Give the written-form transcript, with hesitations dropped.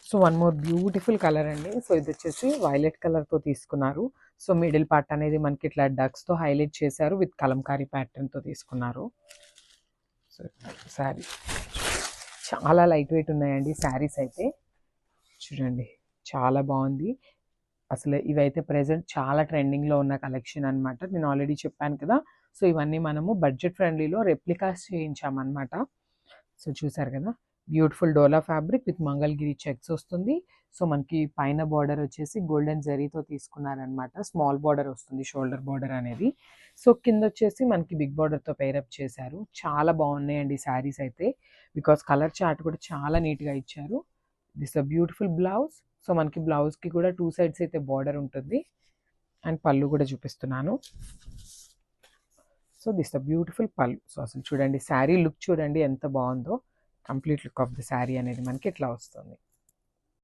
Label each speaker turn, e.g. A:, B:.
A: So one more beautiful colour అండి. So ఇది వచ్చేసి వైలెట్ కలర్తో తీసుకున్నారు. సో మిడిల్ పార్ట్ అనేది మనకి ఇట్లా డక్స్తో హైలైట్ చేశారు, విత్ కలంకారీ ప్యాటర్న్తో తీసుకున్నారు. సో శారీ చాలా లైట్ వెయిట్ ఉన్నాయండి శారీస్ అయితే. చూడండి చాలా బాగుంది. అసలు ఇవైతే ప్రెజెంట్ చాలా ట్రెండింగ్లో ఉన్న కలెక్షన్ అనమాట. నేను ఆల్రెడీ చెప్పాను కదా. సో ఇవన్నీ మనము బడ్జెట్ ఫ్రెండ్లీలో రెప్లికాస్ చేయించామన్నమాట. సో చూసారు కదా, beautiful dola fabric with Mangalagiri checks వస్తుంది. సో మనకి పైన బార్డర్ వచ్చేసి గోల్డెన్ జరీతో తీసుకున్నారనమాట. స్మాల్ బార్డర్ వస్తుంది, షోల్డర్ బార్డర్ అనేది. సో కింద వచ్చేసి మనకి బిగ్ బార్డర్తో పేరప్ చేశారు. చాలా బాగున్నాయండి శారీస్ అయితే, బికాస్ కలర్ చార్ట్ కూడా చాలా నీట్గా ఇచ్చారు. This a beautiful blouse. So మనకి బ్లౌజ్కి కూడా 2 సైడ్స్ అయితే బార్డర్ ఉంటుంది. అండ్ పళ్ళు కూడా చూపిస్తున్నాను. సో దిస్ ద బ్యూటిఫుల్ పళ్ళు. సో అసలు చూడండి శారీ లుక్ చూడండి ఎంత బాగుందో. Complete look of the sari అనేది మనకి ఇట్లా వస్తుంది.